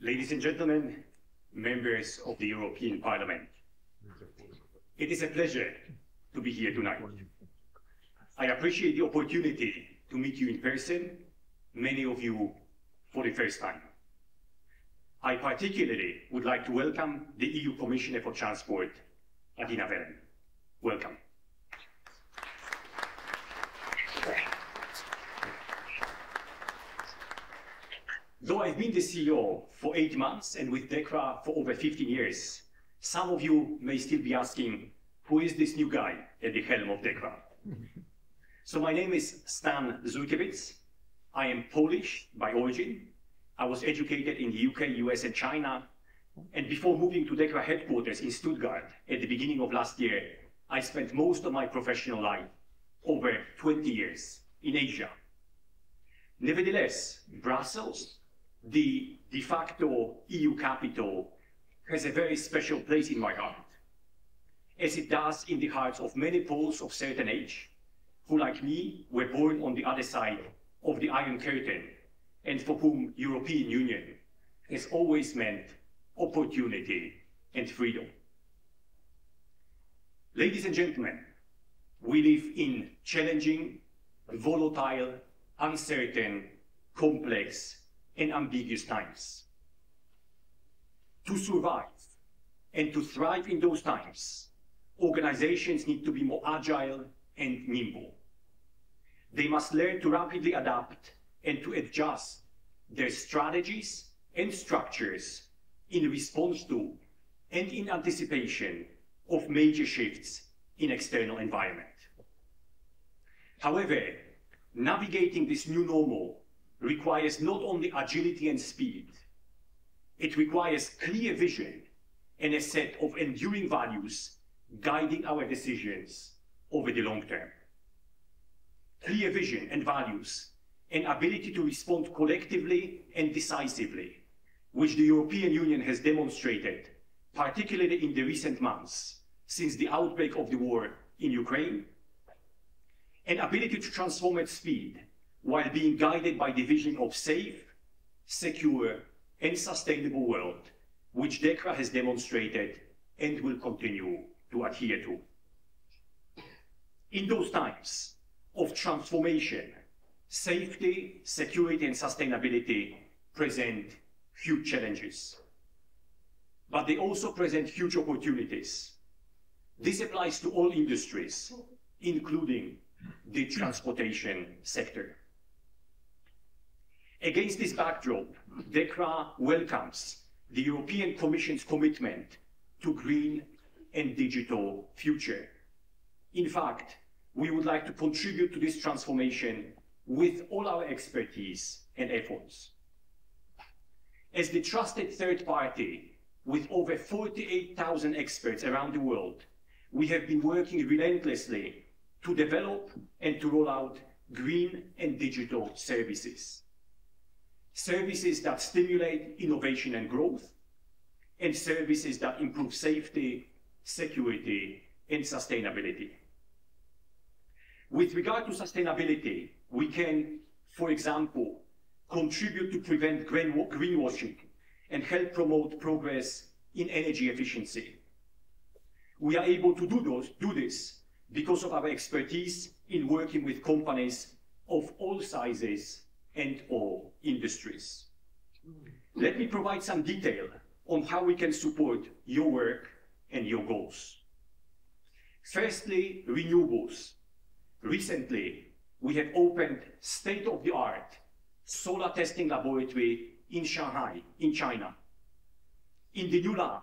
Ladies and gentlemen, members of the European Parliament, it is a pleasure to be here tonight. I appreciate the opportunity to meet you in person, many of you for the first time. I particularly would like to welcome the EU Commissioner for Transport, Adina Veren. Welcome. Though I've been the CEO for 8 months and with DEKRA for over 15 years, some of you may still be asking, who is this new guy at the helm of DEKRA? So my name is Stan Zurkiewicz. I am Polish by origin. I was educated in the UK, US and China. And before moving to DEKRA headquarters in Stuttgart at the beginning of last year, I spent most of my professional life, over 20 years, in Asia. Nevertheless, Brussels, the de facto EU capital, has a very special place in my heart, as it does in the hearts of many Poles of certain age, who, like me, were born on the other side of the Iron Curtain, and for whom European Union has always meant opportunity and freedom. Ladies and gentlemen, we live in challenging, volatile, uncertain, complex, and ambiguous times. To survive and to thrive in those times, organizations need to be more agile and nimble. They must learn to rapidly adapt and to adjust their strategies and structures in response to and in anticipation of major shifts in external environment. However, navigating this new normal requires not only agility and speed, it requires clear vision and a set of enduring values guiding our decisions over the long term. Clear vision and values and ability to respond collectively and decisively, which the European Union has demonstrated, particularly in the recent months since the outbreak of the war in Ukraine, and ability to transform at speed while being guided by the vision of safe, secure, and sustainable world, which DEKRA has demonstrated and will continue to adhere to. In those times of transformation, safety, security, and sustainability present huge challenges, but they also present huge opportunities. This applies to all industries, including the transportation sector. Against this backdrop, DEKRA welcomes the European Commission's commitment to green and digital future. In fact, we would like to contribute to this transformation with all our expertise and efforts. As the trusted third party with over 48,000 experts around the world, we have been working relentlessly to develop and to roll out green and digital services. Services that stimulate innovation and growth, and services that improve safety, security, and sustainability. With regard to sustainability, we can, for example, contribute to prevent greenwashing and help promote progress in energy efficiency. We are able to do this because of our expertise in working with companies of all sizes and all industries. Let me provide some detail on how we can support your work and your goals. Firstly, renewables. Recently, we have opened state-of-the-art solar testing laboratory in Shanghai, in China. In the new lab,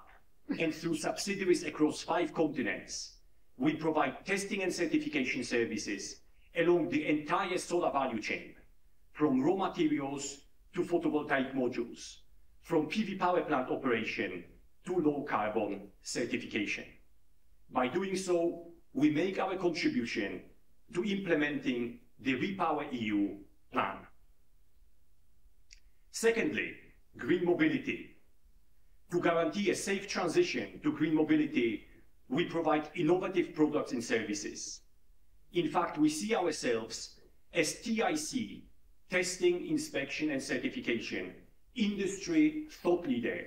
and through subsidiaries across 5 continents, we provide testing and certification services along the entire solar value chain, from raw materials to photovoltaic modules, from PV power plant operation to low carbon certification. By doing so, we make our contribution to implementing the Repower EU plan. Secondly, green mobility. To guarantee a safe transition to green mobility, we provide innovative products and services. In fact, we see ourselves as TIC, testing, inspection, and certification, industry thought leader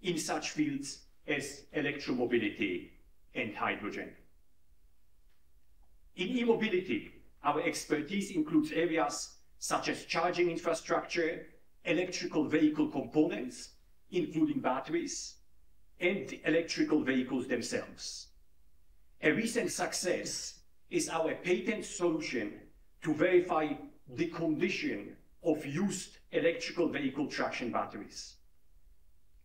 in such fields as electromobility and hydrogen. In e-mobility, our expertise includes areas such as charging infrastructure, electrical vehicle components, including batteries, and electrical vehicles themselves. A recent success is our patent solution to verify the condition of used electrical vehicle traction batteries.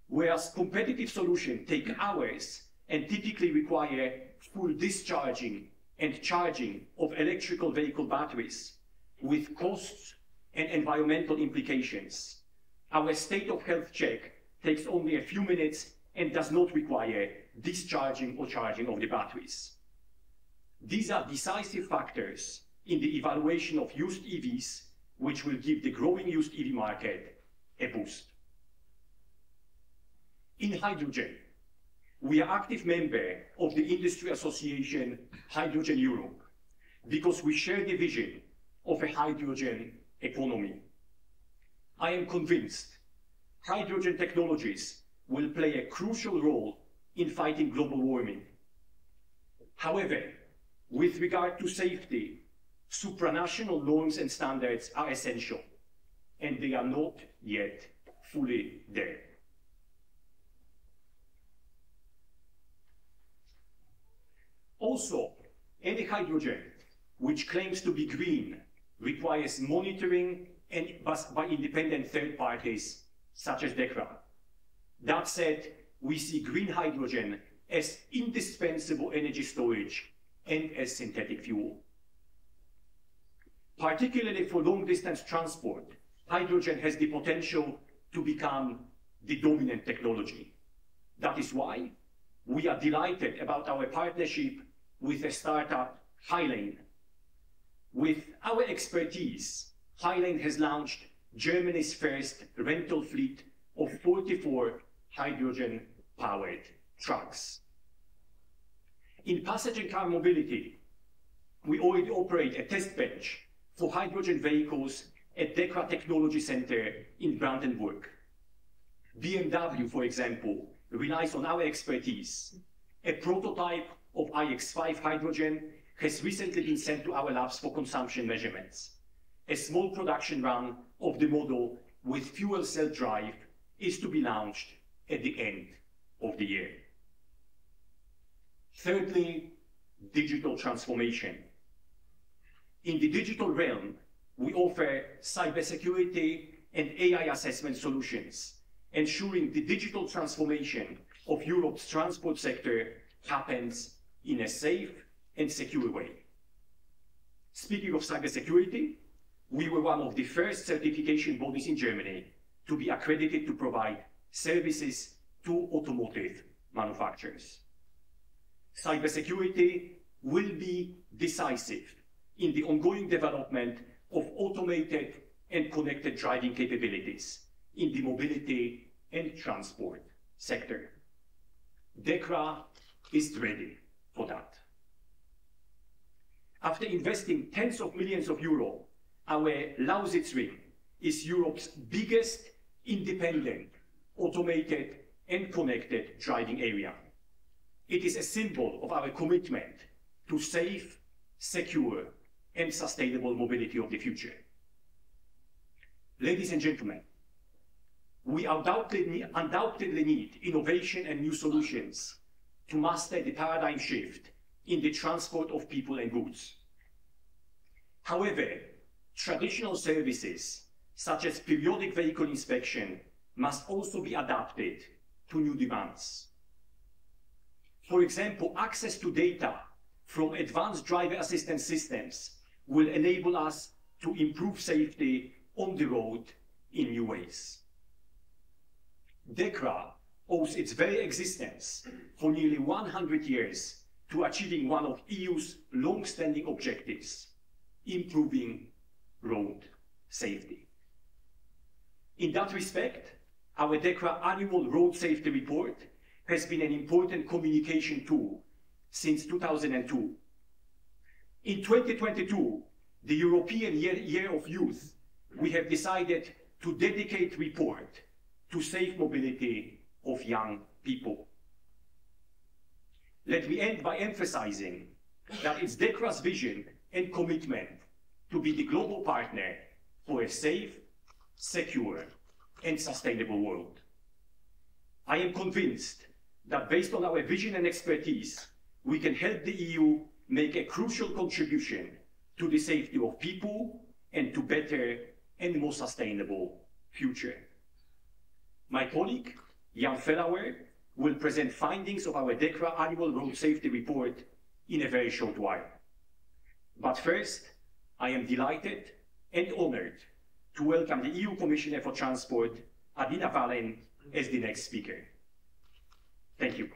Whereas competitive solutions take hours and typically require full discharging and charging of electrical vehicle batteries with costs and environmental implications, our state of health check takes only a few minutes and does not require discharging or charging of the batteries. These are decisive factors in the evaluation of used EVs, which will give the growing used EV market a boost. In hydrogen, we are active member of the industry association Hydrogen Europe because we share the vision of a hydrogen economy. I am convinced hydrogen technologies will play a crucial role in fighting global warming. However, with regard to safety, supranational norms and standards are essential, and they are not yet fully there. Also, any hydrogen which claims to be green requires monitoring and by independent third parties, such as DEKRA. That said, we see green hydrogen as indispensable energy storage and as synthetic fuel. Particularly for long-distance transport, hydrogen has the potential to become the dominant technology. That is why we are delighted about our partnership with a startup, Hylane. With our expertise, Hylane has launched Germany's first rental fleet of 44 hydrogen-powered trucks. In passenger car mobility, we already operate a test bench for hydrogen vehicles at DEKRA Technology Center in Brandenburg. BMW, for example, relies on our expertise. A prototype of iX5 hydrogen has recently been sent to our labs for consumption measurements. A small production run of the model with fuel cell drive is to be launched at the end of the year. Thirdly, digital transformation. In the digital realm, we offer cybersecurity and AI assessment solutions, ensuring the digital transformation of Europe's transport sector happens in a safe and secure way. Speaking of cybersecurity, we were one of the first certification bodies in Germany to be accredited to provide services to automotive manufacturers. Cybersecurity will be decisive in the ongoing development of automated and connected driving capabilities in the mobility and transport sector. DEKRA is ready for that. After investing tens of millions of euros, our Lausitz ring is Europe's biggest independent, automated and connected driving area. It is a symbol of our commitment to safe, secure and sustainable mobility of the future. Ladies and gentlemen, we undoubtedly need innovation and new solutions to master the paradigm shift in the transport of people and goods. However, traditional services, such as periodic vehicle inspection, must also be adapted to new demands. For example, access to data from advanced driver assistance systems will enable us to improve safety on the road in new ways. DEKRA owes its very existence for nearly 100 years to achieving one of EU's long-standing objectives, improving road safety. In that respect, our DEKRA annual road safety report has been an important communication tool since 2002. In 2022, the European Year of Youth, we have decided to dedicate report to safe mobility of young people. Let me end by emphasizing that it's DEKRA's vision and commitment to be the global partner for a safe, secure, and sustainable world. I am convinced that based on our vision and expertise, we can help the EU make a crucial contribution to the safety of people and to better and more sustainable future. My colleague, Jan Fellauer, will present findings of our DEKRA annual road safety report in a very short while. But first, I am delighted and honored to welcome the EU Commissioner for Transport, Adina Valen, as the next speaker. Thank you.